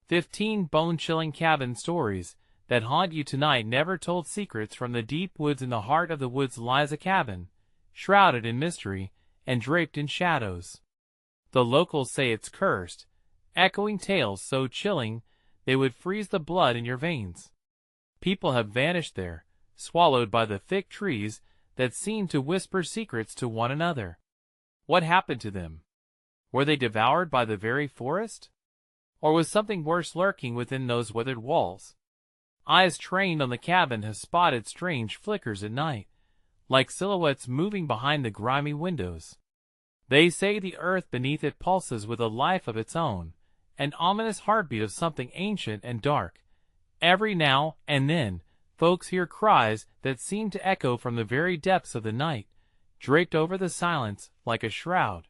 15 bone-chilling cabin stories that haunt you tonight. Never told secrets. From the deep woods. In the heart of the woods lies a cabin, shrouded in mystery and draped in shadows. The locals say it's cursed, echoing tales so chilling they would freeze the blood in your veins. People have vanished there, swallowed by the thick trees that seem to whisper secrets to one another. What happened to them? Were they devoured by the very forest? Or was something worse lurking within those withered walls? Eyes trained on the cabin have spotted strange flickers at night, like silhouettes moving behind the grimy windows. They say the earth beneath it pulses with a life of its own, an ominous heartbeat of something ancient and dark. Every now and then, folks hear cries that seem to echo from the very depths of the night, draped over the silence like a shroud.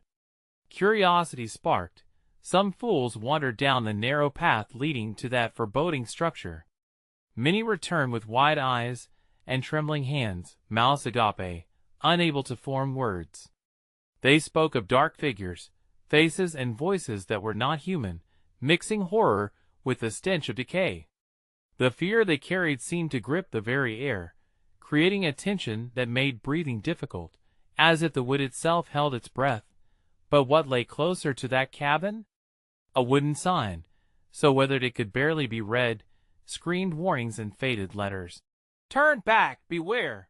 Curiosity sparked, some fools wandered down the narrow path leading to that foreboding structure. Many returned with wide eyes and trembling hands, mouths agape, unable to form words. They spoke of dark figures, faces and voices that were not human, mixing horror with the stench of decay. The fear they carried seemed to grip the very air, creating a tension that made breathing difficult, as if the wood itself held its breath. But what lay closer to that cabin? A wooden sign, so weathered it could barely be read, screamed warnings in faded letters. "Turn back! Beware!"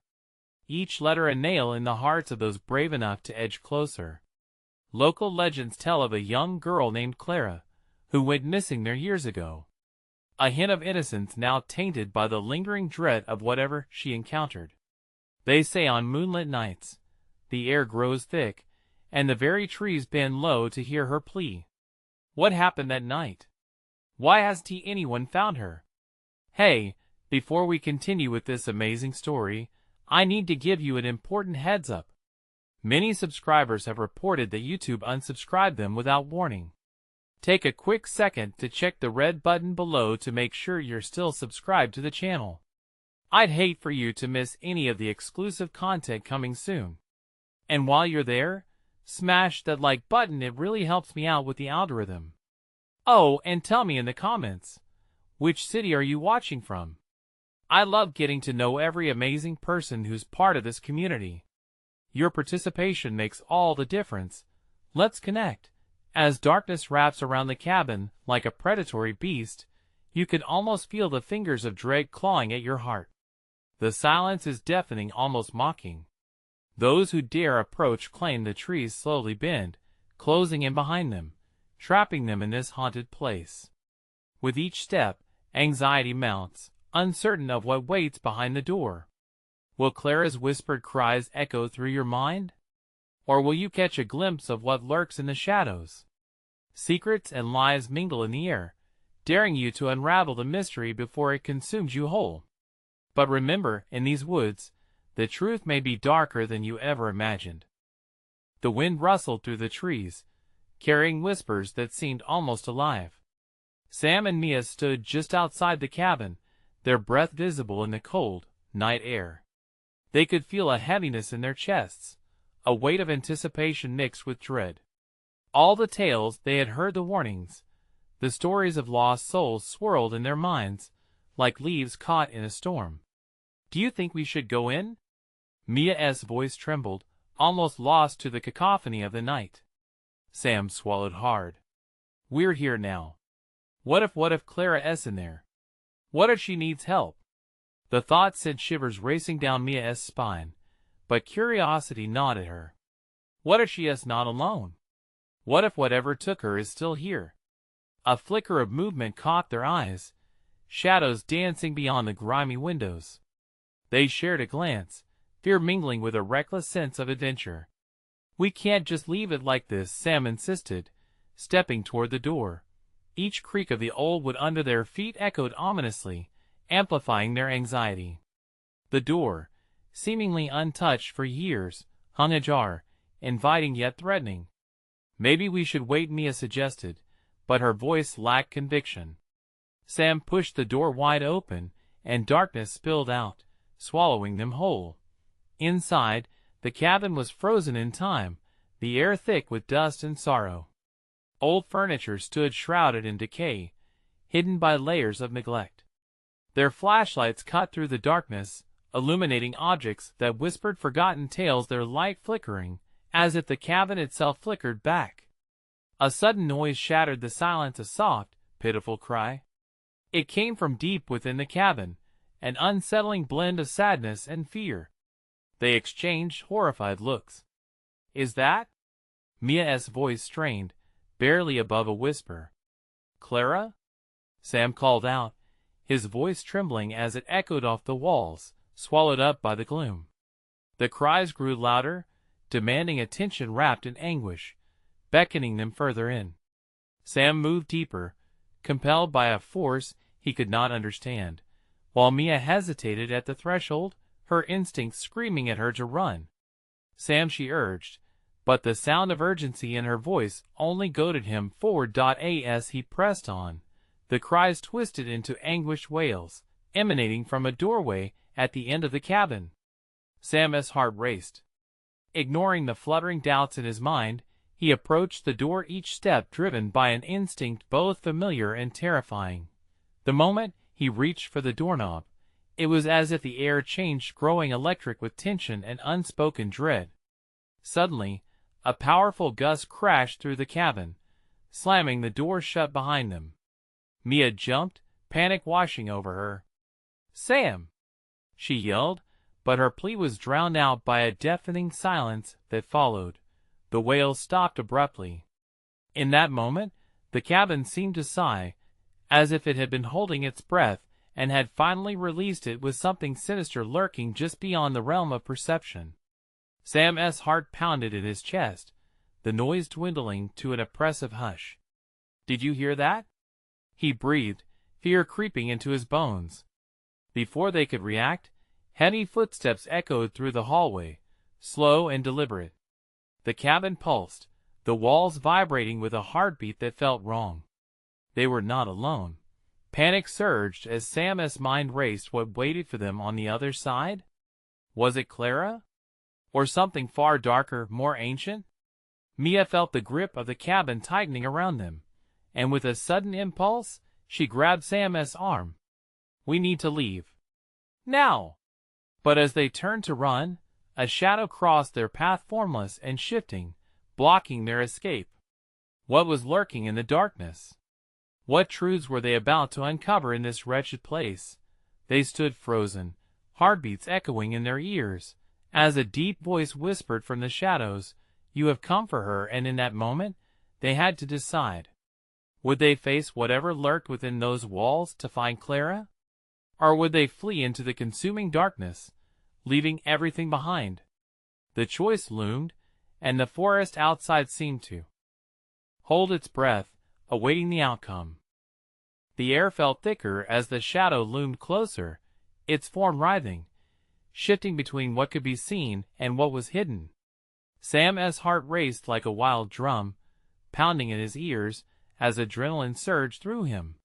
Each letter a nail in the hearts of those brave enough to edge closer. Local legends tell of a young girl named Clara, who went missing there years ago. A hint of innocence now tainted by the lingering dread of whatever she encountered. They say on moonlit nights, the air grows thick, and the very trees bend low to hear her plea. What happened that night? Why hasn't anyone found her? Hey, before we continue with this amazing story, I need to give you an important heads up. Many subscribers have reported that YouTube unsubscribed them without warning. Take a quick second to check the red button below to make sure you're still subscribed to the channel. I'd hate for you to miss any of the exclusive content coming soon. And while you're there, smash that like button. It really helps me out with the algorithm. Oh, and tell me in the comments, which city are you watching from? I love getting to know every amazing person who's part of this community. Your participation makes all the difference. Let's connect. As darkness wraps around the cabin like a predatory beast, you can almost feel the fingers of dread clawing at your heart. The silence is deafening, almost mocking. Those who dare approach claim the trees slowly bend, closing in behind them, trapping them in this haunted place. With each step, anxiety mounts, uncertain of what waits behind the door. Will Clara's whispered cries echo through your mind? Or will you catch a glimpse of what lurks in the shadows? Secrets and lies mingle in the air, daring you to unravel the mystery before it consumes you whole. But remember, in these woods, the truth may be darker than you ever imagined. The wind rustled through the trees, carrying whispers that seemed almost alive. Sam and Mia stood just outside the cabin, their breath visible in the cold, night air. They could feel a heaviness in their chests, a weight of anticipation mixed with dread. All the tales they had heard, the warnings, the stories of lost souls swirled in their minds, like leaves caught in a storm. "Do you think we should go in?" Mia's voice trembled, almost lost to the cacophony of the night. Sam swallowed hard. "We're here now. What if Clara's in there? What if she needs help?" The thought sent shivers racing down Mia's spine, but curiosity gnawed at her. What if she is not alone? What if whatever took her is still here? A flicker of movement caught their eyes, shadows dancing beyond the grimy windows. They shared a glance, fear mingling with a reckless sense of adventure. "We can't just leave it like this," Sam insisted, stepping toward the door. Each creak of the old wood under their feet echoed ominously, amplifying their anxiety. The door, seemingly untouched for years, hung ajar, inviting yet threatening. "Maybe we should wait," Mia suggested, but her voice lacked conviction. Sam pushed the door wide open, and darkness spilled out, swallowing them whole. Inside, the cabin was frozen in time, the air thick with dust and sorrow. Old furniture stood shrouded in decay, hidden by layers of neglect. Their flashlights cut through the darkness, illuminating objects that whispered forgotten tales, their light flickering, as if the cabin itself flickered back. A sudden noise shattered the silence, a soft, pitiful cry. It came from deep within the cabin, an unsettling blend of sadness and fear. They exchanged horrified looks. "Is that?" Mia's voice strained, barely above a whisper. "Clara?" Sam called out, his voice trembling as it echoed off the walls, swallowed up by the gloom. The cries grew louder, demanding attention wrapped in anguish, beckoning them further in. Sam moved deeper, compelled by a force he could not understand, while Mia hesitated at the threshold, her instincts screaming at her to run. "Sam," she urged, but the sound of urgency in her voice only goaded him forward. As he pressed on, the cries twisted into anguished wails, emanating from a doorway at the end of the cabin. Sam's heart raced. Ignoring the fluttering doubts in his mind, he approached the door, each step driven by an instinct both familiar and terrifying. The moment he reached for the doorknob, it was as if the air changed, growing electric with tension and unspoken dread. Suddenly, a powerful gust crashed through the cabin, slamming the door shut behind them. Mia jumped, panic washing over her. "Sam!" she yelled, but her plea was drowned out by a deafening silence that followed. The wails stopped abruptly. In that moment, the cabin seemed to sigh, as if it had been holding its breath and had finally released it, with something sinister lurking just beyond the realm of perception. Sam's heart pounded in his chest, the noise dwindling to an oppressive hush. "Did you hear that?" he breathed, fear creeping into his bones. Before they could react, heavy footsteps echoed through the hallway, slow and deliberate. The cabin pulsed, the walls vibrating with a heartbeat that felt wrong. They were not alone. Panic surged as Sam's mind raced. What waited for them on the other side? Was it Clara? Or something far darker, more ancient? Mia felt the grip of the cabin tightening around them, and with a sudden impulse, she grabbed Sam's arm. "We need to leave. Now!" But as they turned to run, a shadow crossed their path, formless and shifting, blocking their escape. What was lurking in the darkness? What truths were they about to uncover in this wretched place? They stood frozen, heartbeats echoing in their ears, as a deep voice whispered from the shadows, "You have come for her." And in that moment, they had to decide. Would they face whatever lurked within those walls to find Clara? Or would they flee into the consuming darkness, leaving everything behind? The choice loomed, and the forest outside seemed to hold its breath, awaiting the outcome. The air felt thicker as the shadow loomed closer, its form writhing, shifting between what could be seen and what was hidden. Sam's heart raced like a wild drum, pounding in his ears as adrenaline surged through him.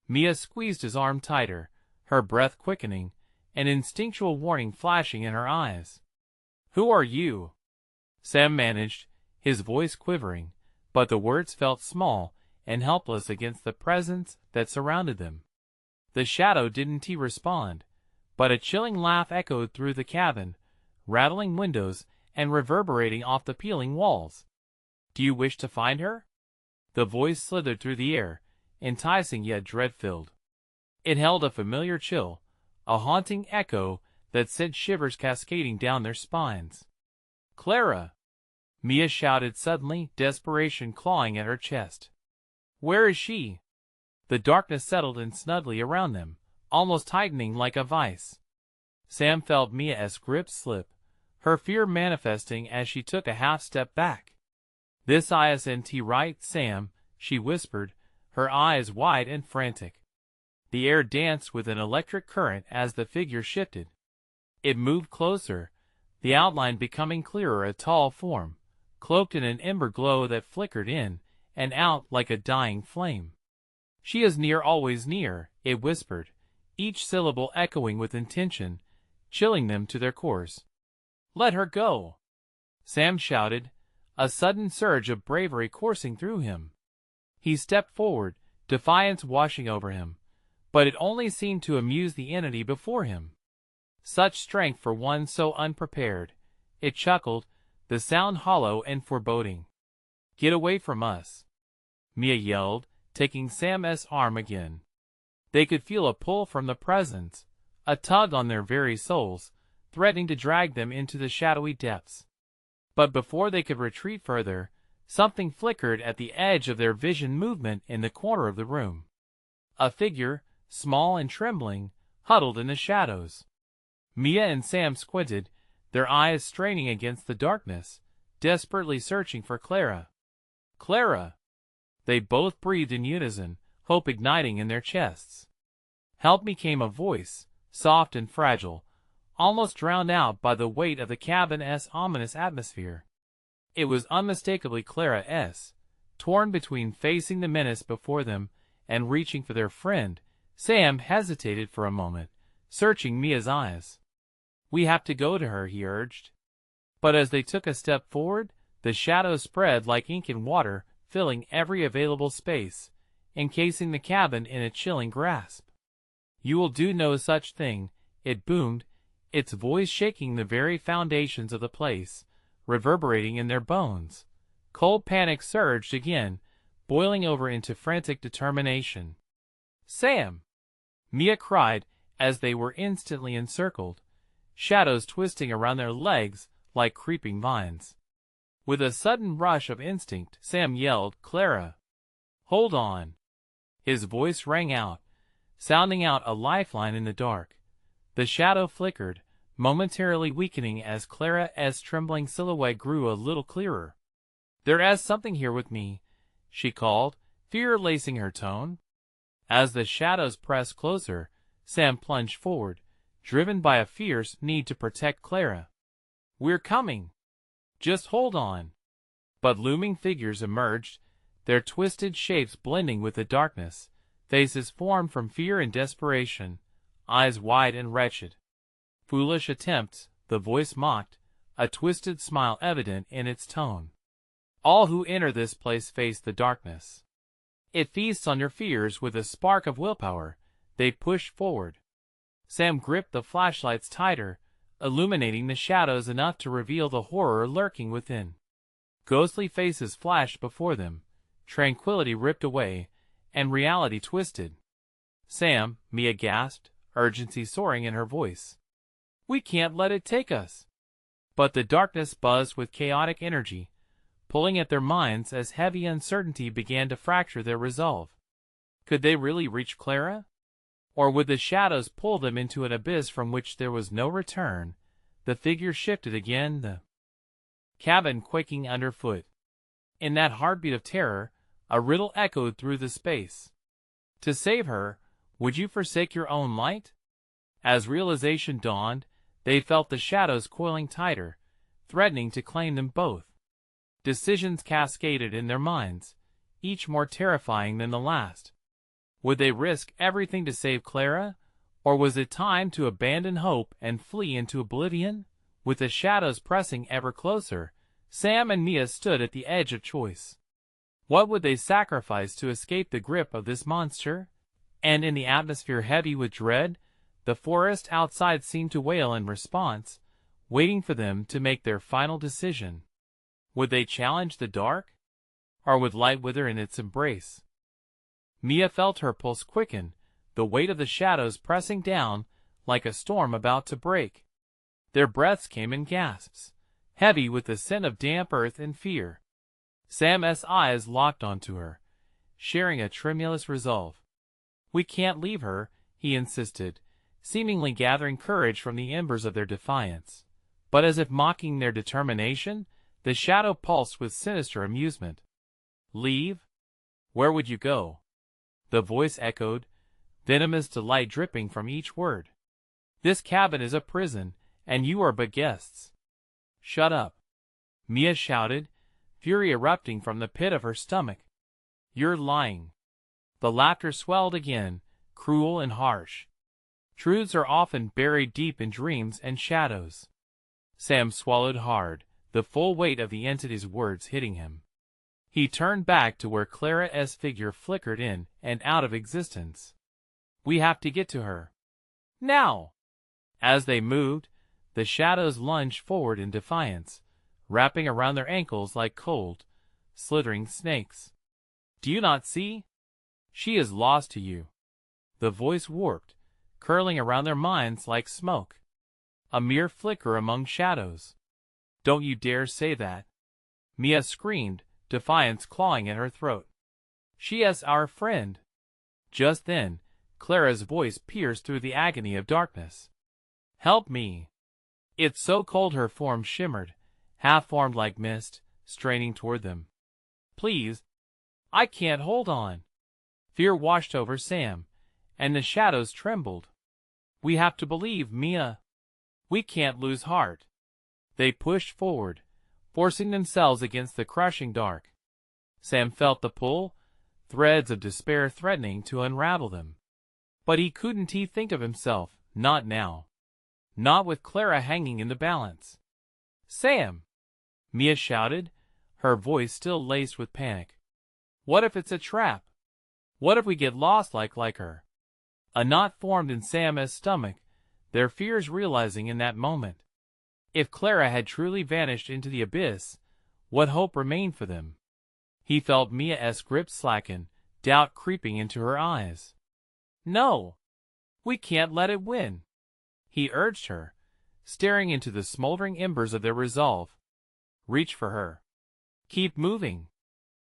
Mia squeezed his arm tighter, her breath quickening, an instinctual warning flashing in her eyes. "Who are you?" Sam managed, his voice quivering, but the words felt small and helpless against the presence that surrounded them. The shadow didn't respond, but a chilling laugh echoed through the cabin, rattling windows and reverberating off the peeling walls. "Do you wish to find her?" The voice slithered through the air, enticing yet dread-filled. It held a familiar chill, a haunting echo that sent shivers cascading down their spines. "Clara!" Mia shouted suddenly, desperation clawing at her chest. "Where is she?" The darkness settled in snugly around them, almost tightening like a vice. Sam felt Mia's grip slip, her fear manifesting as she took a half-step back. "This isn't right, Sam," she whispered, her eyes wide and frantic. The air danced with an electric current as the figure shifted. It moved closer, the outline becoming clearer, a tall form, cloaked in an ember glow that flickered in and out like a dying flame. "She is near, always near," it whispered, each syllable echoing with intention, chilling them to their cores. "Let her go!" Sam shouted, a sudden surge of bravery coursing through him. He stepped forward, defiance washing over him, but it only seemed to amuse the entity before him. Such strength for one so unprepared. It chuckled, the sound hollow and foreboding. "Get away from us," Mia yelled, taking Sam's arm again. They could feel a pull from the presence, a tug on their very souls, threatening to drag them into the shadowy depths. But before they could retreat further, something flickered at the edge of their vision movement in the corner of the room. A figure, small and trembling, huddled in the shadows. Mia and Sam squinted, their eyes straining against the darkness, desperately searching for Clara. "Clara!" They both breathed in unison, hope igniting in their chests. "Help me," came a voice, soft and fragile, almost drowned out by the weight of the cabin's ominous atmosphere. It was unmistakably Clara's, torn between facing the menace before them and reaching for their friend. Sam hesitated for a moment, searching Mia's eyes. "We have to go to her," he urged. But as they took a step forward, the shadows spread like ink in water, filling every available space, encasing the cabin in a chilling grasp. "You will do no such thing," it boomed, its voice shaking the very foundations of the place, reverberating in their bones. Cold panic surged again, boiling over into frantic determination. "Sam!" Mia cried as they were instantly encircled, shadows twisting around their legs like creeping vines. With a sudden rush of instinct, Sam yelled, "Clara! Hold on!" His voice rang out, sounding out a lifeline in the dark. The shadow flickered, momentarily weakening as Clara's trembling silhouette grew a little clearer. "There's something here with me," she called, fear lacing her tone. As the shadows pressed closer, Sam plunged forward, driven by a fierce need to protect Clara. "We're coming! Just hold on!" But looming figures emerged, their twisted shapes blending with the darkness, faces formed from fear and desperation, eyes wide and wretched. "Foolish attempts," the voice mocked, a twisted smile evident in its tone. "All who enter this place face the darkness. It feasts on your fears with a spark of willpower." They pushed forward. Sam gripped the flashlights tighter, illuminating the shadows enough to reveal the horror lurking within. Ghostly faces flashed before them, tranquility ripped away, and reality twisted. "Sam," Mia gasped, urgency soaring in her voice. "We can't let it take us." But the darkness buzzed with chaotic energy, pulling at their minds as heavy uncertainty began to fracture their resolve. Could they really reach Clara? Or would the shadows pull them into an abyss from which there was no return? The figure shifted again, the cabin quaking underfoot. In that heartbeat of terror, a riddle echoed through the space. To save her, would you forsake your own light? As realization dawned, they felt the shadows coiling tighter, threatening to claim them both. Decisions cascaded in their minds, each more terrifying than the last. Would they risk everything to save Clara, or was it time to abandon hope and flee into oblivion? With the shadows pressing ever closer, Sam and Mia stood at the edge of choice. What would they sacrifice to escape the grip of this monster? And in the atmosphere heavy with dread, the forest outside seemed to wail in response, waiting for them to make their final decision. Would they challenge the dark? Or would light wither in its embrace? Mia felt her pulse quicken, the weight of the shadows pressing down like a storm about to break. Their breaths came in gasps, heavy with the scent of damp earth and fear. Sam's eyes locked onto her, sharing a tremulous resolve. "We can't leave her," he insisted, seemingly gathering courage from the embers of their defiance. But as if mocking their determination, the shadow pulsed with sinister amusement. "Leave? Where would you go?" The voice echoed, venomous delight dripping from each word. "This cabin is a prison, and you are but guests." "Shut up," Mia shouted, fury erupting from the pit of her stomach. "You're lying." The laughter swelled again, cruel and harsh. Truths are often buried deep in dreams and shadows. Sam swallowed hard, the full weight of the entity's words hitting him. He turned back to where Clara's figure flickered in and out of existence. We have to get to her. Now! As they moved, the shadows lunged forward in defiance, wrapping around their ankles like cold, slithering snakes. Do you not see? She is lost to you. The voice warped, curling around their minds like smoke. A mere flicker among shadows. Don't you dare say that. Mia screamed, defiance clawing at her throat. She is our friend. Just then, Clara's voice pierced through the agony of darkness. Help me. It's so cold. Her form shimmered, half-formed like mist, straining toward them. Please. I can't hold on. Fear washed over Sam, and the shadows trembled. We have to believe, Mia. We can't lose heart. They pushed forward, forcing themselves against the crushing dark. Sam felt the pull, threads of despair threatening to unravel them. But he couldn't think of himself, not now. Not with Clara hanging in the balance. Sam! Mia shouted, her voice still laced with panic. What if it's a trap? What if we get lost like her? A knot formed in Sam's stomach, their fears realizing in that moment. If Clara had truly vanished into the abyss, what hope remained for them? He felt Mia's grip slacken, doubt creeping into her eyes. No! We can't let it win! He urged her, staring into the smoldering embers of their resolve. Reach for her. Keep moving.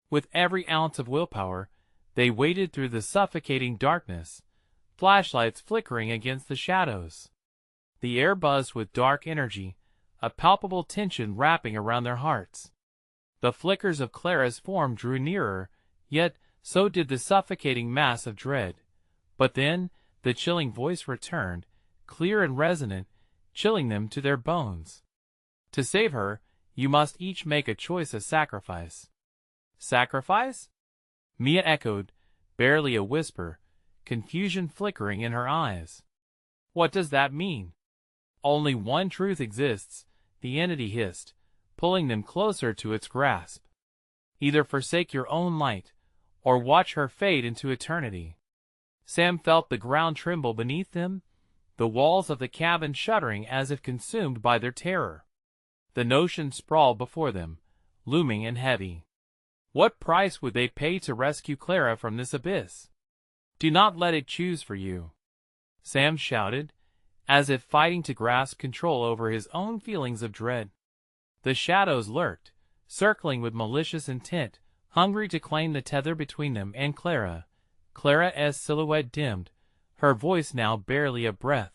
With every ounce of willpower, they waded through the suffocating darkness, flashlights flickering against the shadows. The air buzzed with dark energy, a palpable tension wrapping around their hearts. The flickers of Clara's form drew nearer, yet so did the suffocating mass of dread. But then, the chilling voice returned, clear and resonant, chilling them to their bones. To save her, you must each make a choice of sacrifice. Sacrifice? Mia echoed, barely a whisper, confusion flickering in her eyes. What does that mean? Only one truth exists, the entity hissed, pulling them closer to its grasp. Either forsake your own light, or watch her fade into eternity. Sam felt the ground tremble beneath them, the walls of the cabin shuddering as if consumed by their terror. The notion sprawled before them, looming and heavy. What price would they pay to rescue Clara from this abyss? Do not let it choose for you, Sam shouted, as if fighting to grasp control over his own feelings of dread. The shadows lurked, circling with malicious intent, hungry to claim the tether between them and Clara. Clara's silhouette dimmed, her voice now barely a breath,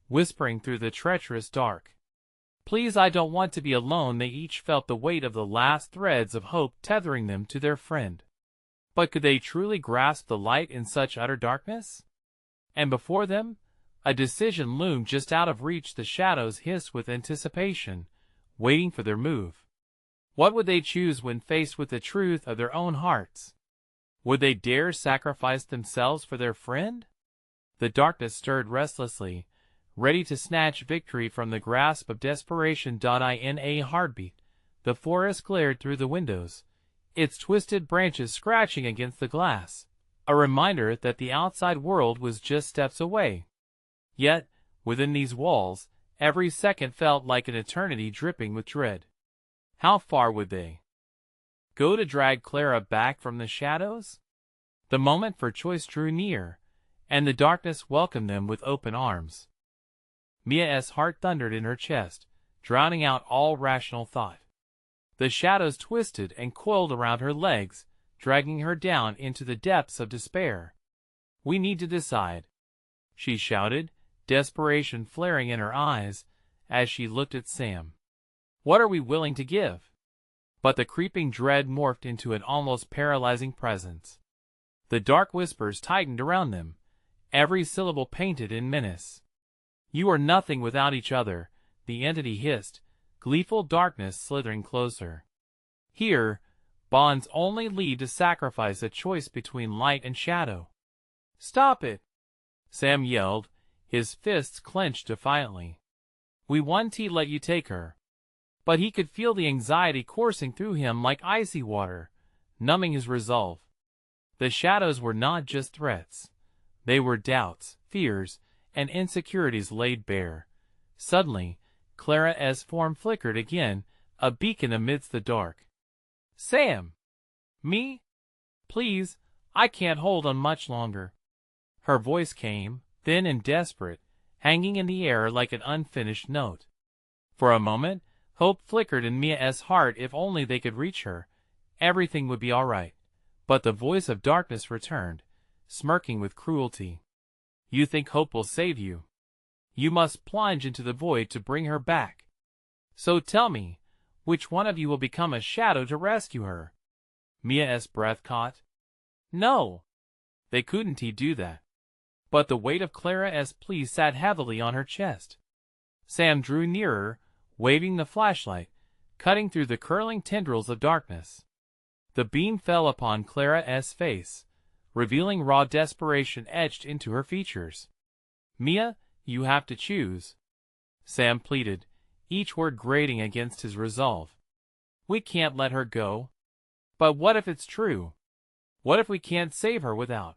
whispering through the treacherous dark. Please, I don't want to be alone. They each felt the weight of the last threads of hope tethering them to their friend. But could they truly grasp the light in such utter darkness? And before them, a decision loomed just out of reach. The shadows hissed with anticipation, waiting for their move. What would they choose when faced with the truth of their own hearts? Would they dare sacrifice themselves for their friend? The darkness stirred restlessly, ready to snatch victory from the grasp of desperation. In a heartbeat, the forest glared through the windows, its twisted branches scratching against the glass, a reminder that the outside world was just steps away. Yet, within these walls, every second felt like an eternity, dripping with dread. How far would they go to drag Clara back from the shadows? The moment for choice drew near, and the darkness welcomed them with open arms. Mia's heart thundered in her chest, drowning out all rational thought. The shadows twisted and coiled around her legs, dragging her down into the depths of despair. We need to decide, she shouted, desperation flaring in her eyes as she looked at Sam. What are we willing to give? But the creeping dread morphed into an almost paralyzing presence. The dark whispers tightened around them, every syllable painted in menace. You are nothing without each other, the entity hissed, gleeful darkness slithering closer. Here, bonds only lead to sacrifice, a choice between light and shadow. Stop it! Sam yelled, his fists clenched defiantly. We want to let you take her. But he could feel the anxiety coursing through him like icy water. numbing his resolve. The shadows were not just threats. They were doubts, fears, and insecurities laid bare. Suddenly, Clara's form flickered again, a beacon amidst the dark. "Sam! Me? Please, I can't hold on much longer." Her voice came, thin and desperate, hanging in the air like an unfinished note. For a moment, hope flickered in Mia's heart. If only they could reach her, everything would be all right. But the voice of darkness returned, smirking with cruelty. "You think hope will save you? You must plunge into the void to bring her back. So tell me, which one of you will become a shadow to rescue her?" Mia's breath caught. No! They couldn't do that. But the weight of Clara's plea sat heavily on her chest. Sam drew nearer, waving the flashlight, cutting through the curling tendrils of darkness. The beam fell upon Clara's face, revealing raw desperation etched into her features. "Mia, you have to choose," Sam pleaded, each word grating against his resolve. "We can't let her go." "But what if it's true? What if we can't save her without?"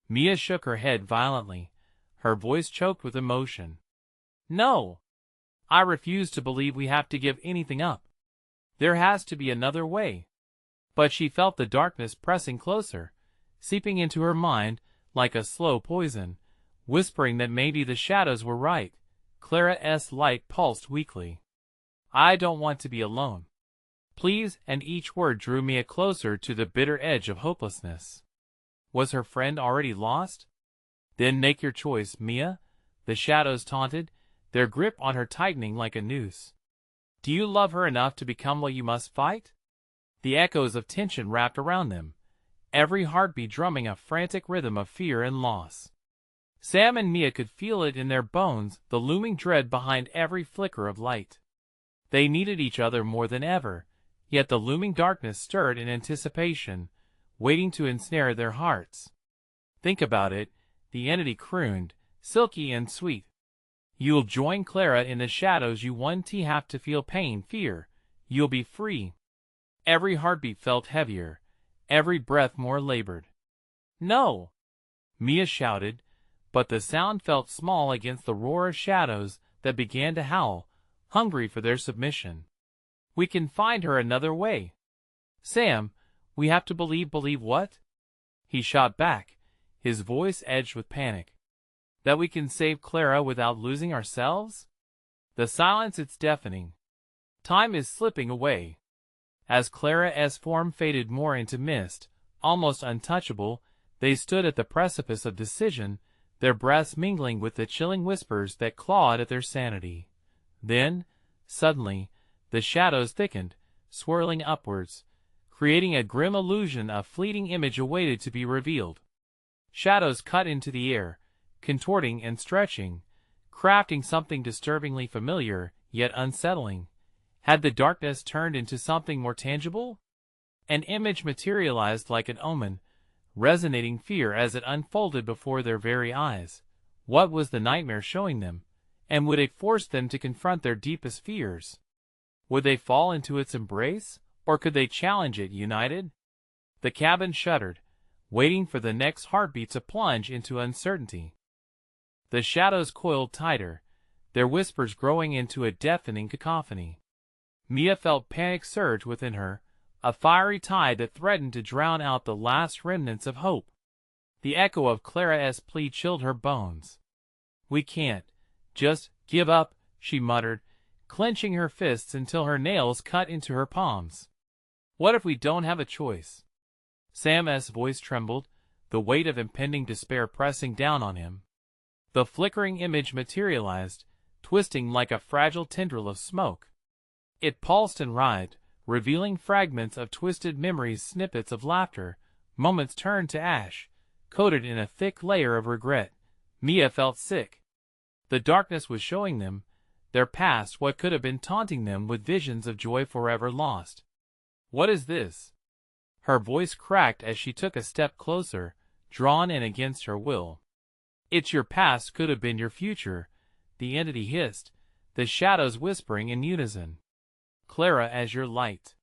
Mia shook her head violently, her voice choked with emotion. "No! I refuse to believe we have to give anything up. There has to be another way." But she felt the darkness pressing closer, seeping into her mind like a slow poison, whispering that maybe the shadows were right. Clara's light pulsed weakly. "I don't want to be alone. Please," and each word drew Mia closer to the bitter edge of hopelessness. Was her friend already lost? "Then make your choice, Mia," the shadows taunted, their grip on her tightening like a noose. "Do you love her enough to become what you must fight?" The echoes of tension wrapped around them, every heartbeat drumming a frantic rhythm of fear and loss. Sam and Mia could feel it in their bones, the looming dread behind every flicker of light. They needed each other more than ever, yet the looming darkness stirred in anticipation, waiting to ensnare their hearts. "Think about it," the entity crooned, silky and sweet. "You'll join Clara in the shadows. You won't have to feel pain, fear. You'll be free." Every heartbeat felt heavier, every breath more labored. "No!" Mia shouted, but the sound felt small against the roar of shadows that began to howl, hungry for their submission. "We can find her another way." "Sam, we have to believe." "Believe what?" He shot back, his voice edged with panic. "That we can save Clara without losing ourselves?" The silence, it's deafening. Time is slipping away. As Clara's form faded more into mist, almost untouchable, they stood at the precipice of decision, their breaths mingling with the chilling whispers that clawed at their sanity. Then, suddenly, the shadows thickened, swirling upwards, creating a grim illusion. A fleeting image awaited to be revealed. Shadows cut into the air, contorting and stretching, crafting something disturbingly familiar, yet unsettling. Had the darkness turned into something more tangible? An image materialized like an omen, resonating fear as it unfolded before their very eyes. What was the nightmare showing them? And would it force them to confront their deepest fears? Would they fall into its embrace, or could they challenge it united? The cabin shuddered, waiting for the next heartbeat to plunge into uncertainty. The shadows coiled tighter, their whispers growing into a deafening cacophony. Mia felt panic surge within her, a fiery tide that threatened to drown out the last remnants of hope. The echo of Clara's plea chilled her bones. "We can't just give up," she muttered, clenching her fists until her nails cut into her palms. "What if we don't have a choice?" Sam's voice trembled, the weight of impending despair pressing down on him. The flickering image materialized, twisting like a fragile tendril of smoke. It pulsed and writhed, revealing fragments of twisted memories, snippets of laughter, moments turned to ash, coated in a thick layer of regret. Mia felt sick. The darkness was showing them their past, what could have been, taunting them with visions of joy forever lost. "What is this?" Her voice cracked as she took a step closer, drawn in against her will. "It's your past could have been your future," the entity hissed, the shadows whispering in unison. "Clara as your light.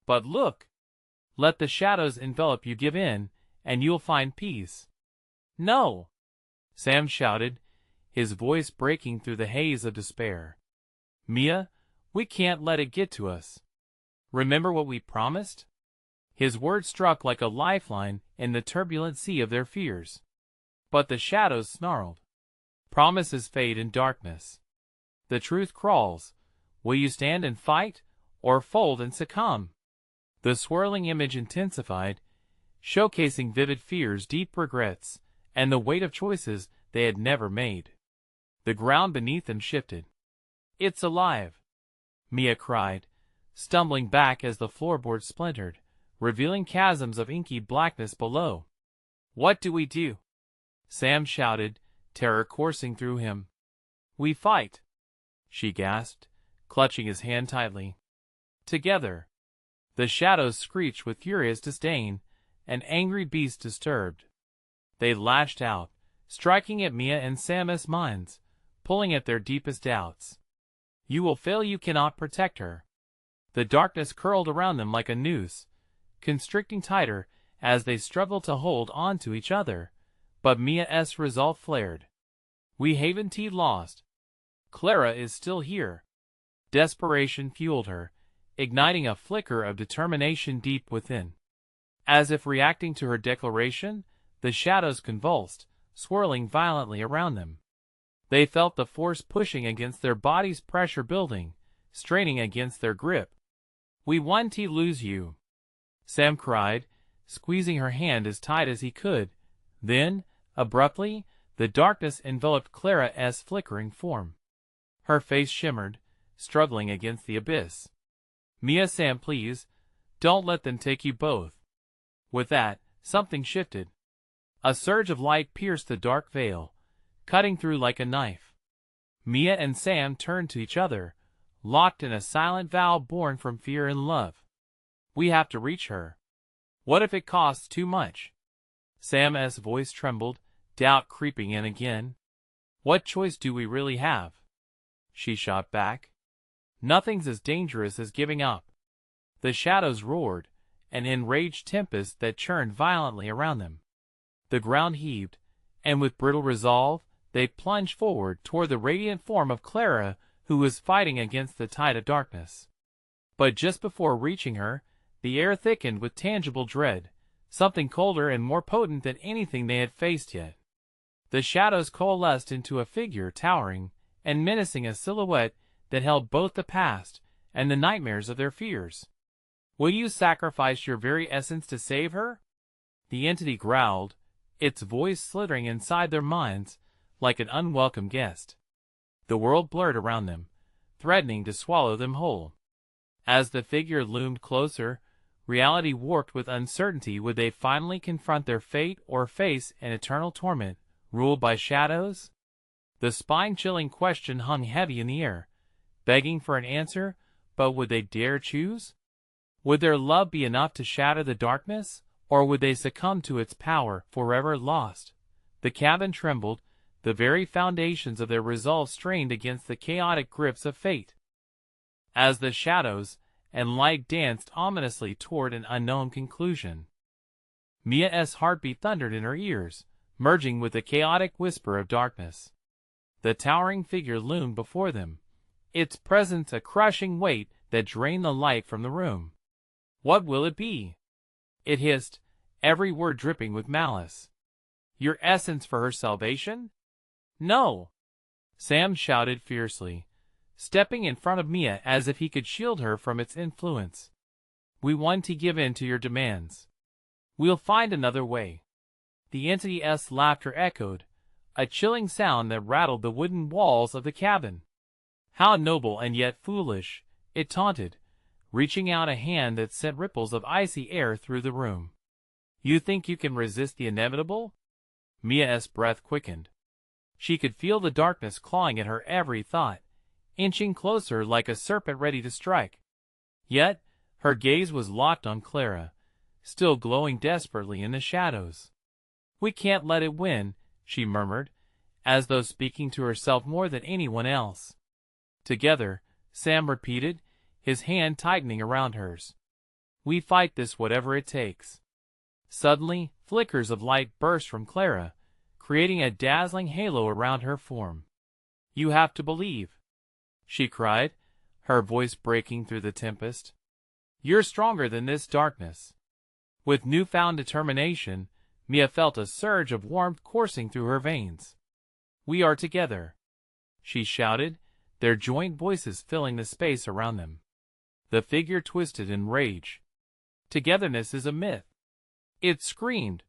But look! Let the shadows envelop you. Give in, and you'll find peace. No! Sam shouted, his voice breaking through the haze of despair. Mia, we can't let it get to us. Remember what we promised? His words struck like a lifeline in the turbulent sea of their fears. But the shadows snarled. Promises fade in darkness. The truth crawls. Will you stand and fight, or fold and succumb? The swirling image intensified, showcasing vivid fears, deep regrets, and the weight of choices they had never made. The ground beneath them shifted. It's alive! Mia cried, stumbling back as the floorboards splintered, revealing chasms of inky blackness below. What do we do? Sam shouted, terror coursing through him. We fight, she gasped, clutching his hand tightly. Together. The shadows screeched with furious disdain, an angry beast disturbed. They lashed out, striking at Mia and Sam's minds, pulling at their deepest doubts. You will fail. You cannot protect her. The darkness curled around them like a noose, constricting tighter as they struggled to hold on to each other, but Mia's resolve flared. We haven't lost. Clara is still here. Desperation fueled her, igniting a flicker of determination deep within. As if reacting to her declaration, the shadows convulsed, swirling violently around them. They felt the force pushing against their bodies, pressure building, straining against their grip. We won to lose you, Sam cried, squeezing her hand as tight as he could. Then, abruptly, the darkness enveloped Clara's flickering form. Her face shimmered, struggling against the abyss. Mia, Sam, please, don't let them take you both. With that, something shifted. A surge of light pierced the dark veil, cutting through like a knife. Mia and Sam turned to each other, locked in a silent vow born from fear and love. We have to reach her. What if it costs too much? Sam's voice trembled, doubt creeping in again. What choice do we really have? She shot back. Nothing's as dangerous as giving up. The shadows roared, an enraged tempest that churned violently around them. The ground heaved, and with brittle resolve, they plunged forward toward the radiant form of Clara, who was fighting against the tide of darkness. But just before reaching her, the air thickened with tangible dread, something colder and more potent than anything they had faced yet. The shadows coalesced into a figure towering and menacing, a silhouette that held both the past and the nightmares of their fears. Will you sacrifice your very essence to save her? The entity growled, its voice slithering inside their minds like an unwelcome guest. The world blurred around them, threatening to swallow them whole. As the figure loomed closer, reality warped with uncertainty. Would they finally confront their fate or face an eternal torment, ruled by shadows? The spine-chilling question hung heavy in the air, begging for an answer, but would they dare choose? Would their love be enough to shatter the darkness, or would they succumb to its power, forever lost? The cabin trembled, the very foundations of their resolve strained against the chaotic grips of fate. As the shadows and light danced ominously toward an unknown conclusion, Mia's heartbeat thundered in her ears, merging with the chaotic whisper of darkness. The towering figure loomed before them, its presence a crushing weight that drained the light from the room. What will it be? It hissed, every word dripping with malice. Your essence for her salvation? No! Sam shouted fiercely, stepping in front of Mia as if he could shield her from its influence. We want to give in to your demands. We'll find another way. The entity's laughter echoed, a chilling sound that rattled the wooden walls of the cabin. How noble and yet foolish, it taunted, reaching out a hand that sent ripples of icy air through the room. You think you can resist the inevitable? Mia's breath quickened. She could feel the darkness clawing at her every thought, inching closer like a serpent ready to strike. Yet, her gaze was locked on Clara, still glowing desperately in the shadows. We can't let it win, she murmured, as though speaking to herself more than anyone else. Together, Sam repeated, his hand tightening around hers. We fight this whatever it takes. Suddenly, flickers of light burst from Clara, creating a dazzling halo around her form. You have to believe, she cried, her voice breaking through the tempest. You're stronger than this darkness. With newfound determination, Mia felt a surge of warmth coursing through her veins. We are together, she shouted, their joint voices filling the space around them. The figure twisted in rage. Togetherness is a myth. It screamed,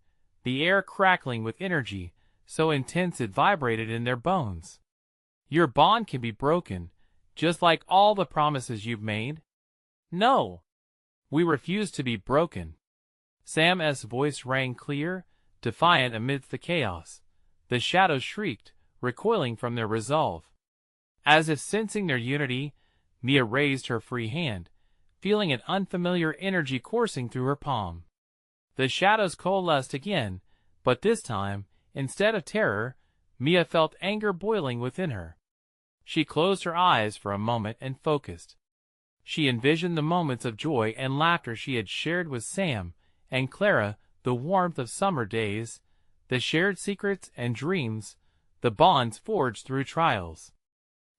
the air crackling with energy, so intense it vibrated in their bones. Your bond can be broken, just like all the promises you've made. No, we refuse to be broken. Sam's voice rang clear, defiant amidst the chaos. The shadows shrieked, recoiling from their resolve. As if sensing their unity, Mia raised her free hand, feeling an unfamiliar energy coursing through her palm. The shadows coalesced again, but this time, instead of terror, Mia felt anger boiling within her. She closed her eyes for a moment and focused. She envisioned the moments of joy and laughter she had shared with Sam and Clara, the warmth of summer days, the shared secrets and dreams, the bonds forged through trials.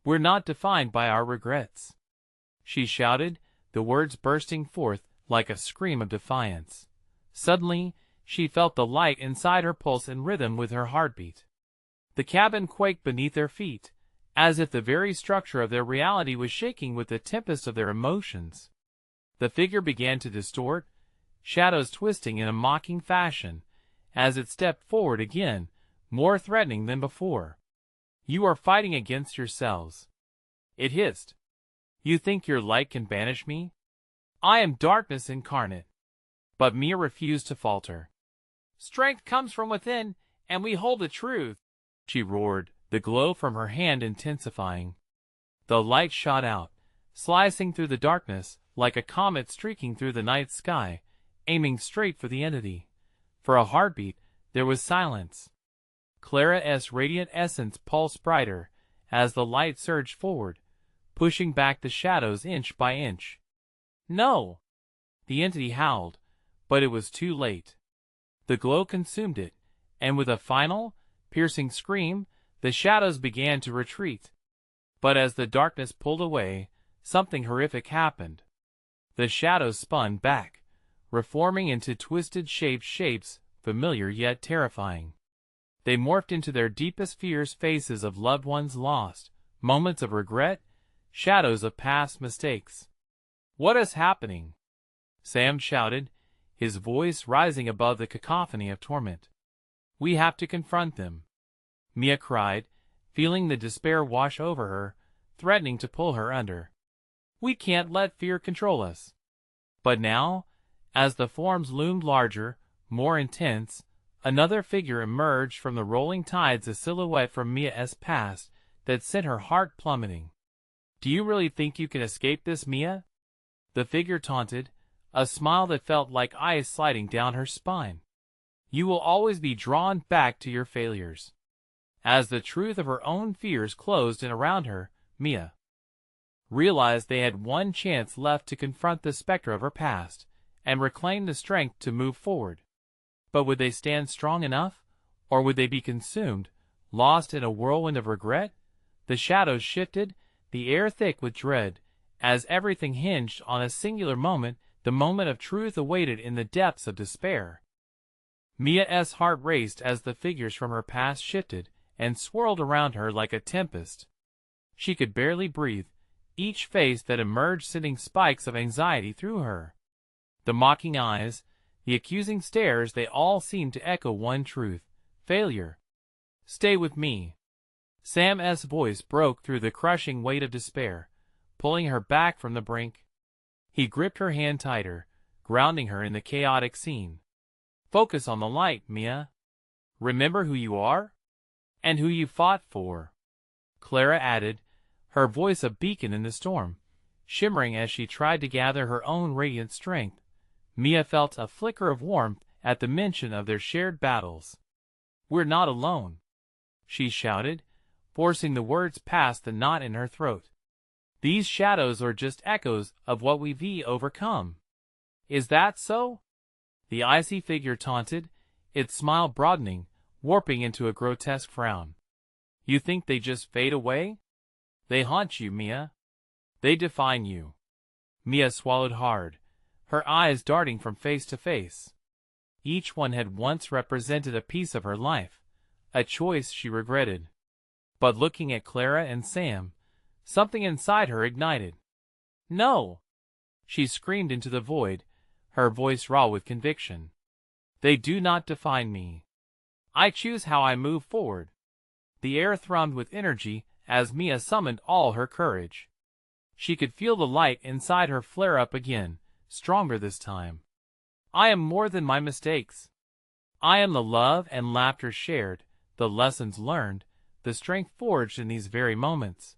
We're not defined by our regrets, she shouted, the words bursting forth like a scream of defiance. Suddenly, she felt the light inside her pulse in rhythm with her heartbeat. The cabin quaked beneath their feet, as if the very structure of their reality was shaking with the tempest of their emotions. The figure began to distort, shadows twisting in a mocking fashion, as it stepped forward again, more threatening than before. You are fighting against yourselves, it hissed. You think your light can banish me? I am darkness incarnate. But Mia refused to falter. Strength comes from within, and we hold the truth, she roared, the glow from her hand intensifying. The light shot out, slicing through the darkness like a comet streaking through the night sky, aiming straight for the entity. For a heartbeat, there was silence. Clara's radiant essence pulsed brighter as the light surged forward, pushing back the shadows inch by inch. No! The entity howled, but it was too late. The glow consumed it, and with a final, piercing scream, the shadows began to retreat. But as the darkness pulled away, something horrific happened. The shadows spun back, reforming into twisted shapes familiar yet terrifying. They morphed into their deepest fears, faces of loved ones lost, moments of regret, shadows of past mistakes. What is happening? Sam shouted, his voice rising above the cacophony of torment. We have to confront them, Mia cried, feeling the despair wash over her, threatening to pull her under. We can't let fear control us. But now, as the forms loomed larger, more intense, another figure emerged from the rolling tides, a silhouette from Mia's past that sent her heart plummeting. Do you really think you can escape this, Mia? The figure taunted, a smile that felt like ice sliding down her spine. You will always be drawn back to your failures. As the truth of her own fears closed in around her, Mia realized they had one chance left to confront the specter of her past and reclaim the strength to move forward. But would they stand strong enough, or would they be consumed, lost in a whirlwind of regret? The shadows shifted, the air thick with dread, as everything hinged on a singular moment. The moment of truth awaited in the depths of despair. Mia's heart raced as the figures from her past shifted and swirled around her like a tempest. She could barely breathe, each face that emerged sending spikes of anxiety through her. The mocking eyes, the accusing stares, they all seemed to echo one truth: failure. Stay with me. Sam's voice broke through the crushing weight of despair, pulling her back from the brink. He gripped her hand tighter, grounding her in the chaotic scene. Focus on the light, Mia. Remember who you are? And who you fought for. Clara added, her voice a beacon in the storm, shimmering as she tried to gather her own radiant strength. Mia felt a flicker of warmth at the mention of their shared battles. We're not alone, she shouted, forcing the words past the knot in her throat. These shadows are just echoes of what we've overcome. Is that so? The icy figure taunted, its smile broadening, warping into a grotesque frown. You think they just fade away? They haunt you, Mia. They define you. Mia swallowed hard, her eyes darting from face to face. Each one had once represented a piece of her life, a choice she regretted. But looking at Clara and Sam, something inside her ignited. No! She screamed into the void, her voice raw with conviction. They do not define me. I choose how I move forward. The air thrummed with energy as Mia summoned all her courage. She could feel the light inside her flare up again, stronger this time. I am more than my mistakes. I am the love and laughter shared, the lessons learned, the strength forged in these very moments.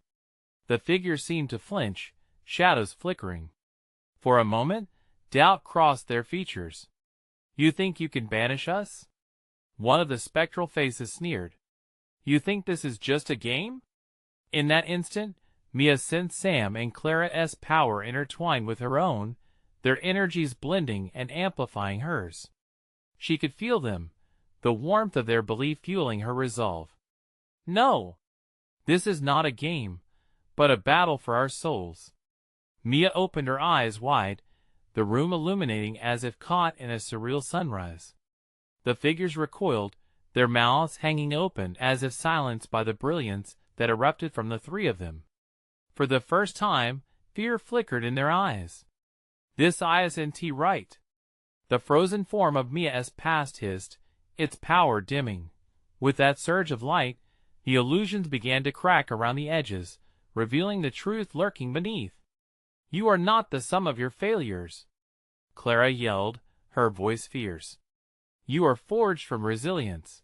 The figure seemed to flinch, shadows flickering. For a moment, doubt crossed their features. You think you can banish us? One of the spectral faces sneered. You think this is just a game? In that instant, Mia sensed Sam and Clara's power intertwined with her own, their energies blending and amplifying hers. She could feel them, the warmth of their belief fueling her resolve. No! This is not a game, but a battle for our souls. Mia opened her eyes wide, the room illuminating as if caught in a surreal sunrise. The figures recoiled, their mouths hanging open as if silenced by the brilliance that erupted from the three of them. For the first time, fear flickered in their eyes. This isn't right. The frozen form of Mia's past hissed, its power dimming. With that surge of light, the illusions began to crack around the edges, revealing the truth lurking beneath. You are not the sum of your failures. Clara yelled, her voice fierce. You are forged from resilience.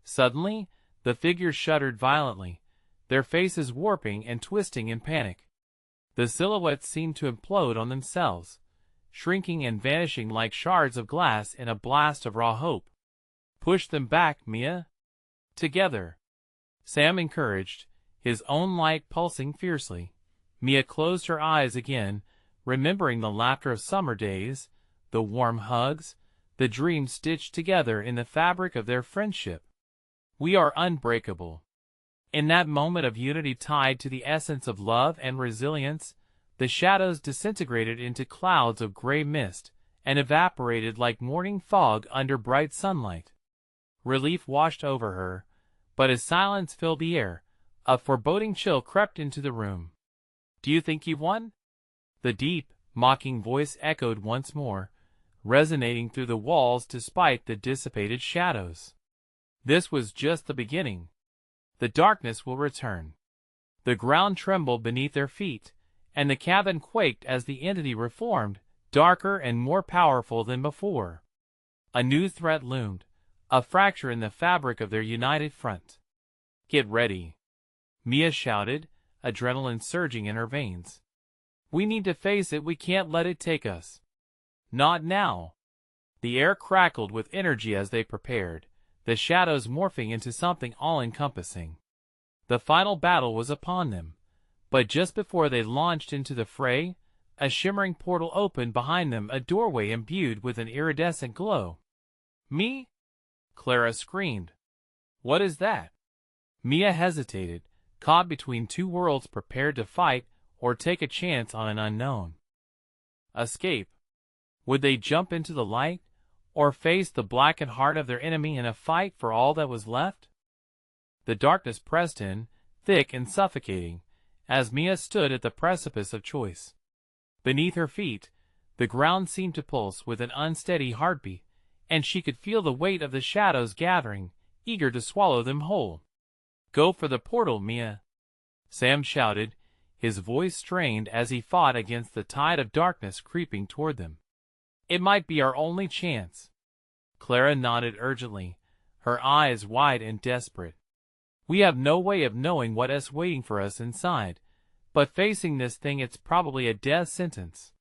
Suddenly, the figures shuddered violently, their faces warping and twisting in panic. The silhouettes seemed to implode on themselves, shrinking and vanishing like shards of glass in a blast of raw hope. Push them back, Mia. Together. Sam encouraged, his own light pulsing fiercely. Mia closed her eyes again, remembering the laughter of summer days, the warm hugs, the dreams stitched together in the fabric of their friendship. We are unbreakable. In that moment of unity tied to the essence of love and resilience, the shadows disintegrated into clouds of gray mist and evaporated like morning fog under bright sunlight. Relief washed over her, but as silence filled the air, a foreboding chill crept into the room. Do you think you've won? The deep, mocking voice echoed once more, resonating through the walls despite the dissipated shadows. This was just the beginning. The darkness will return. The ground trembled beneath their feet, and the cabin quaked as the entity reformed, darker and more powerful than before. A new threat loomed, a fracture in the fabric of their united front. Get ready, Mia shouted, adrenaline surging in her veins. We need to face it, we can't let it take us. Not now. The air crackled with energy as they prepared, the shadows morphing into something all-encompassing. The final battle was upon them, but just before they launched into the fray, a shimmering portal opened behind them, a doorway imbued with an iridescent glow. Me? Clara screamed. What is that? Mia hesitated, caught between two worlds, prepared to fight or take a chance on an unknown. Escape. Would they jump into the light, or face the blackened heart of their enemy in a fight for all that was left? The darkness pressed in, thick and suffocating, as Mia stood at the precipice of choice. Beneath her feet, the ground seemed to pulse with an unsteady heartbeat, and she could feel the weight of the shadows gathering, eager to swallow them whole. Go for the portal, Mia, Sam shouted, his voice strained as he fought against the tide of darkness creeping toward them. It might be our only chance. Clara nodded urgently, her eyes wide and desperate. We have no way of knowing what is waiting for us inside, but facing this thing, it's probably a death sentence.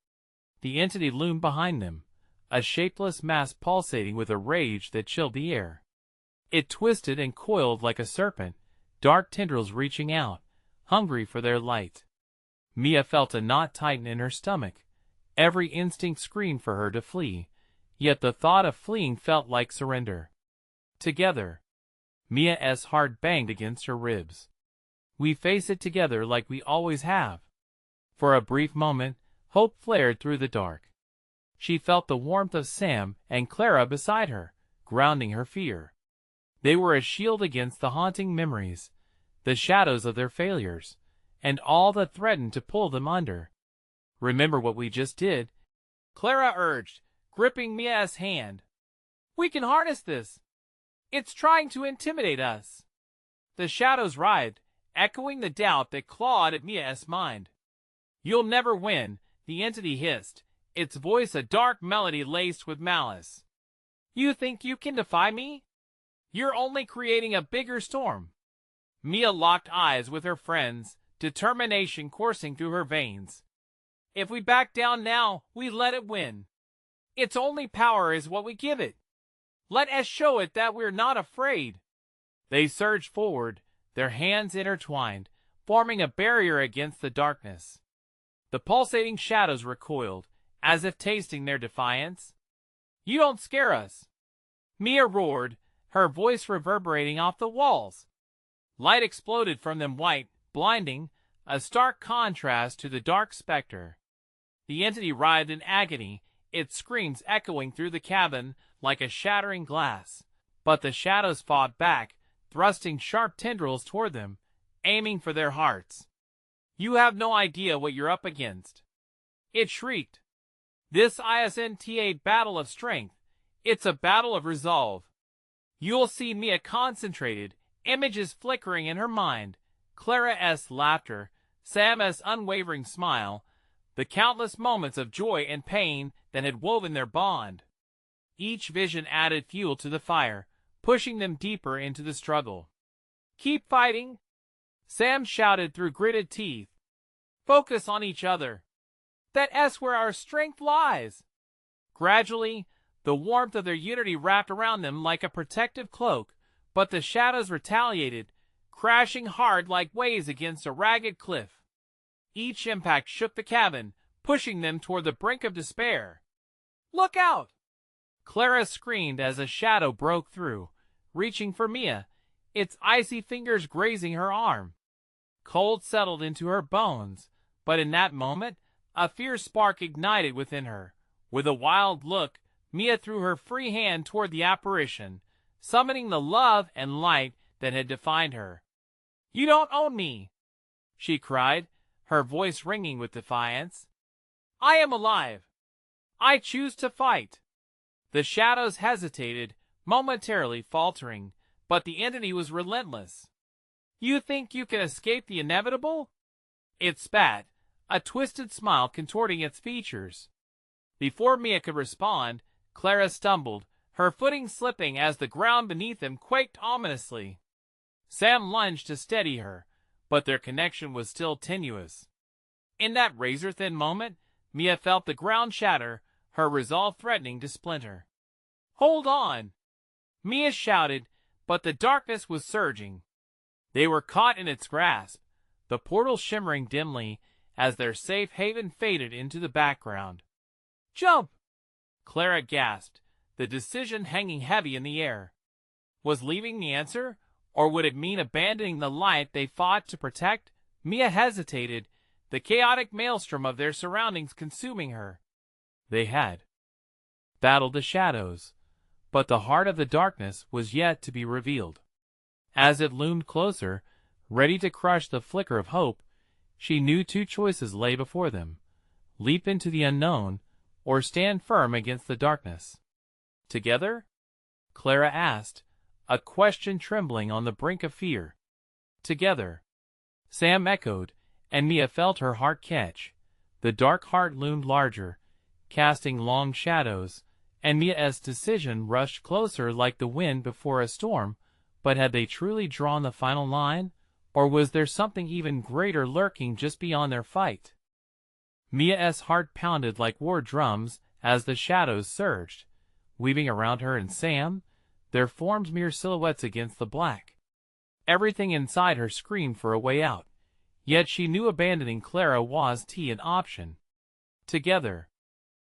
The entity loomed behind them, a shapeless mass pulsating with a rage that chilled the air. It twisted and coiled like a serpent, dark tendrils reaching out, hungry for their light. Mia felt a knot tighten in her stomach, Every instinct screamed for her to flee, yet the thought of fleeing felt like surrender. Together. Mia's heart banged against her ribs. We face it together like we always have. For a brief moment, hope flared through the dark. She felt the warmth of Sam and Clara beside her, grounding her fear. They were a shield against the haunting memories, the shadows of their failures, and all that threatened to pull them under. "Remember what we just did?" Clara urged, gripping Mia's hand. "We can harness this. It's trying to intimidate us." The shadows writhed, echoing the doubt that clawed at Mia's mind. "You'll never win," the entity hissed, its voice a dark melody laced with malice. "You think you can defy me? You're only creating a bigger storm." Mia locked eyes with her friends, determination coursing through her veins. "If we back down now, we let it win. Its only power is what we give it. Let us show it that we're not afraid." They surged forward, their hands intertwined, forming a barrier against the darkness. The pulsating shadows recoiled, as if tasting their defiance. "You don't scare us," Mia roared, her voice reverberating off the walls. Light exploded from them, white, blinding, a stark contrast to the dark specter. The entity writhed in agony, its screams echoing through the cabin like a shattering glass. But the shadows fought back, thrusting sharp tendrils toward them, aiming for their hearts. "You have no idea what you're up against," it shrieked. "This isn't a battle of strength, it's a battle of resolve." You'll see Mia concentrated, images flickering in her mind, Clara's laughter, Sam's unwavering smile, the countless moments of joy and pain that had woven their bond. Each vision added fuel to the fire, pushing them deeper into the struggle. "Keep fighting," Sam shouted through gritted teeth. "Focus on each other. That's where our strength lies." Gradually, the warmth of their unity wrapped around them like a protective cloak, but the shadows retaliated, crashing hard like waves against a ragged cliff. Each impact shook the cabin, pushing them toward the brink of despair. "Look out!" Clara screamed as a shadow broke through, reaching for Mia, its icy fingers grazing her arm. Cold settled into her bones, but in that moment, a fierce spark ignited within her. With a wild look, Mia threw her free hand toward the apparition, summoning the love and light that had defined her. "You don't own me," she cried, her voice ringing with defiance. "I am alive. I choose to fight." The shadows hesitated, momentarily faltering, but the entity was relentless. "You think you can escape the inevitable?" It spat, a twisted smile contorting its features. Before Mia could respond, Clara stumbled, her footing slipping as the ground beneath them quaked ominously. Sam lunged to steady her, but their connection was still tenuous. In that razor-thin moment, Mia felt the ground shatter, her resolve threatening to splinter. "Hold on!" Mia shouted, but the darkness was surging. They were caught in its grasp, the portal shimmering dimly as their safe haven faded into the background. "Jump!" Clara gasped, the decision hanging heavy in the air. Was leaving the answer, or would it mean abandoning the light they fought to protect? Mia hesitated, the chaotic maelstrom of their surroundings consuming her. They had battled the shadows, but the heart of the darkness was yet to be revealed. As it loomed closer, ready to crush the flicker of hope, she knew two choices lay before them: leap into the unknown, or stand firm against the darkness. "Together?" Clara asked, a question trembling on the brink of fear. "Together," Sam echoed, and Mia felt her heart catch. The dark heart loomed larger, casting long shadows, and Mia's decision rushed closer like the wind before a storm. But had they truly drawn the final line, or was there something even greater lurking just beyond their fight? Mia's heart pounded like war drums as the shadows surged, weaving around her and Sam, their forms mere silhouettes against the black. Everything inside her screamed for a way out, yet she knew abandoning Clara was an option. Together,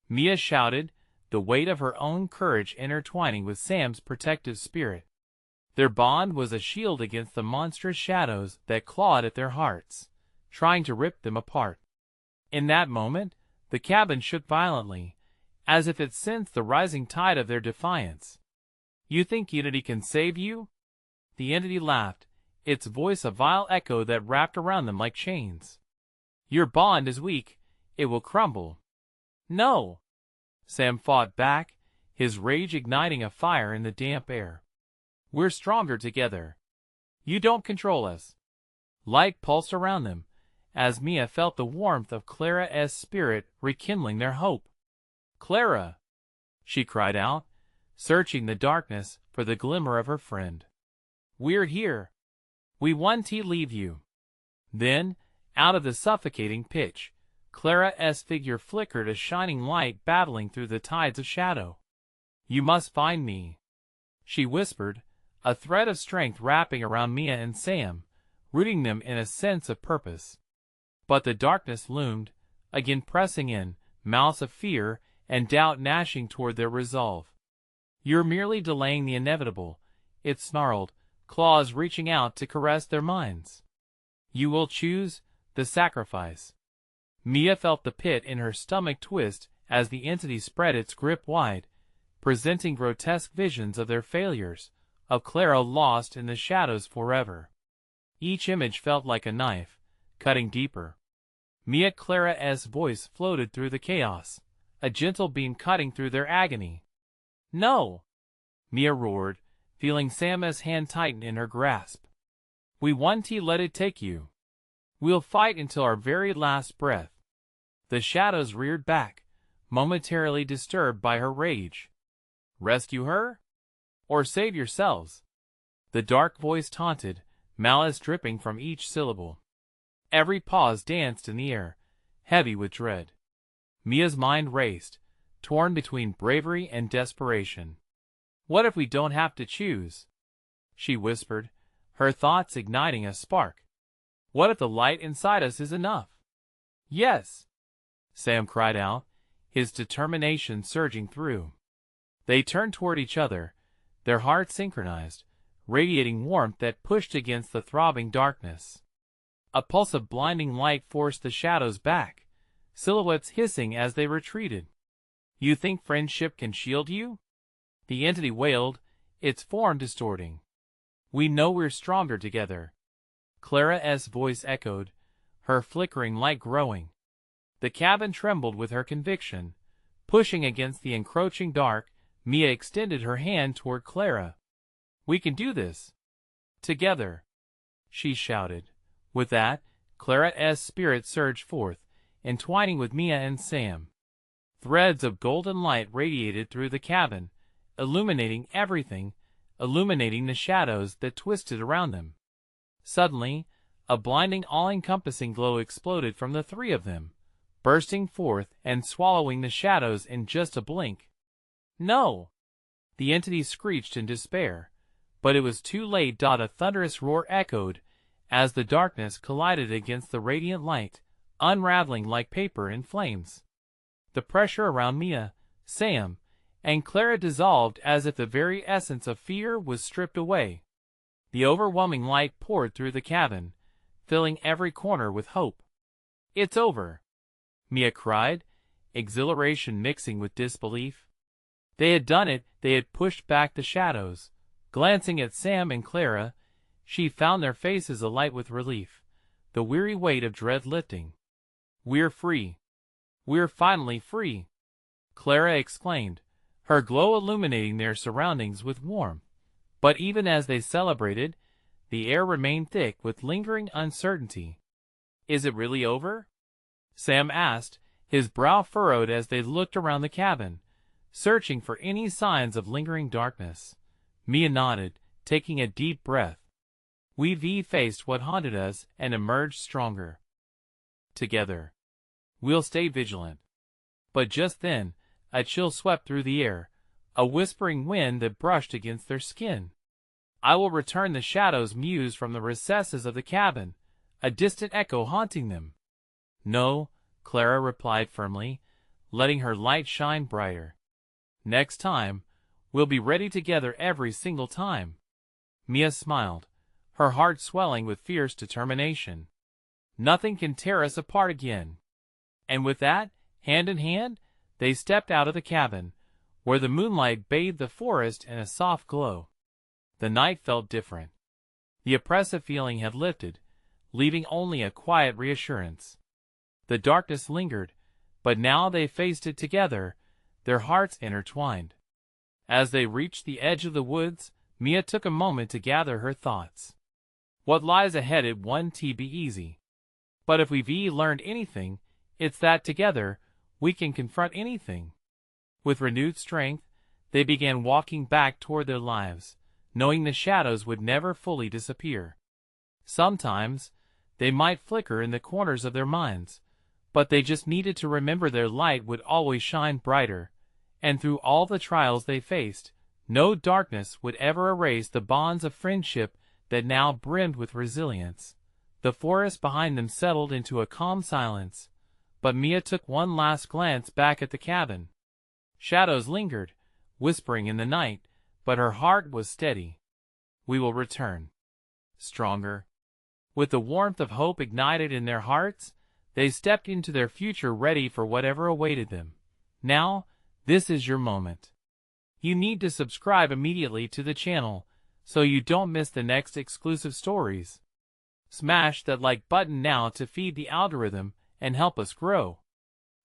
Mia shouted, the weight of her own courage intertwining with Sam's protective spirit. Their bond was a shield against the monstrous shadows that clawed at their hearts, trying to rip them apart. In that moment, the cabin shook violently, as if it sensed the rising tide of their defiance. "You think unity can save you?" The entity laughed, its voice a vile echo that wrapped around them like chains. "Your bond is weak. It will crumble." "No!" Sam fought back, his rage igniting a fire in the damp air. "We're stronger together. You don't control us." Light pulsed around them, as Mia felt the warmth of Clara's spirit rekindling their hope. "Clara!" she cried out, searching the darkness for the glimmer of her friend. "We're here. We won't leave you." Then, out of the suffocating pitch, Clara's figure flickered, a shining light battling through the tides of shadow. "You must find me," she whispered, a thread of strength wrapping around Mia and Sam, rooting them in a sense of purpose. But the darkness loomed, again pressing in, mouths of fear and doubt gnashing toward their resolve. "You're merely delaying the inevitable," it snarled, claws reaching out to caress their minds. "You will choose the sacrifice." Mia felt the pit in her stomach twist as the entity spread its grip wide, presenting grotesque visions of their failures, of Clara lost in the shadows forever. Each image felt like a knife, cutting deeper. Mia Clara's voice floated through the chaos, a gentle beam cutting through their agony. "No!" Mia roared, feeling Sam's hand tighten in her grasp. "We won't let it take you. We'll fight until our very last breath." The shadows reared back, momentarily disturbed by her rage. "Rescue her? Or save yourselves?" The dark voice taunted, malice dripping from each syllable. Every pause danced in the air, heavy with dread. Mia's mind raced, torn between bravery and desperation. "What if we don't have to choose?" she whispered, her thoughts igniting a spark. "What if the light inside us is enough?" "Yes!" Sam cried out, his determination surging through. They turned toward each other, their hearts synchronized, radiating warmth that pushed against the throbbing darkness. A pulse of blinding light forced the shadows back, silhouettes hissing as they retreated. "You think friendship can shield you?" the entity wailed, its form distorting. "We know we're stronger together." Clara's voice echoed, her flickering light growing. The cabin trembled with her conviction. Pushing against the encroaching dark, Mia extended her hand toward Clara. "We can do this. Together," she shouted. With that, Clara's spirit surged forth, entwining with Mia and Sam. Threads of golden light radiated through the cabin, illuminating everything, illuminating the shadows that twisted around them. Suddenly, a blinding, all-encompassing glow exploded from the three of them, bursting forth and swallowing the shadows in just a blink. "No!" the entity screeched in despair, but it was too late. A thunderous roar echoed as the darkness collided against the radiant light, unraveling like paper in flames. The pressure around Mia, Sam, and Clara dissolved as if the very essence of fear was stripped away. The overwhelming light poured through the cabin, filling every corner with hope. "It's over!" Mia cried, exhilaration mixing with disbelief. They had done it, they had pushed back the shadows. Glancing at Sam and Clara, she found their faces alight with relief, the weary weight of dread lifting. "We're free. We're finally free!" Clara exclaimed, her glow illuminating their surroundings with warmth. But even as they celebrated, the air remained thick with lingering uncertainty. "Is it really over?" Sam asked, his brow furrowed as they looked around the cabin, searching for any signs of lingering darkness. Mia nodded, taking a deep breath. "We've faced what haunted us and emerged stronger. Together. We'll stay vigilant." But just then, a chill swept through the air, a whispering wind that brushed against their skin. "I will return," the shadows mused from the recesses of the cabin, a distant echo haunting them. "No," Clara replied firmly, letting her light shine brighter. Next time, we'll be ready together every single time. Mia smiled, her heart swelling with fierce determination. Nothing can tear us apart again. And with that, hand in hand, they stepped out of the cabin, where the moonlight bathed the forest in a soft glow. The night felt different. The oppressive feeling had lifted, leaving only a quiet reassurance. The darkness lingered, but now they faced it together, their hearts intertwined. As they reached the edge of the woods, Mia took a moment to gather her thoughts. What lies ahead it won't be easy. But if we've learned anything, it's that together, we can confront anything. With renewed strength, they began walking back toward their lives, knowing the shadows would never fully disappear. Sometimes, they might flicker in the corners of their minds, but they just needed to remember their light would always shine brighter, and through all the trials they faced, no darkness would ever erase the bonds of friendship that now brimmed with resilience. The forest behind them settled into a calm silence, but Mia took one last glance back at the cabin. Shadows lingered, whispering in the night, but her heart was steady. We will return. Stronger. With the warmth of hope ignited in their hearts, they stepped into their future ready for whatever awaited them. Now, this is your moment. You need to subscribe immediately to the channel, so you don't miss the next exclusive stories. Smash that like button now to feed the algorithm and help us grow.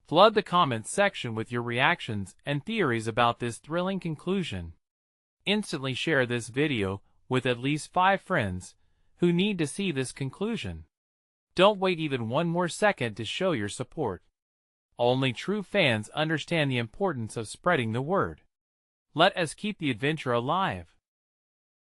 Flood the comments section with your reactions and theories about this thrilling conclusion. Instantly share this video with at least 5 friends who need to see this conclusion. Don't wait even one more second to show your support. Only true fans understand the importance of spreading the word. Let us keep the adventure alive.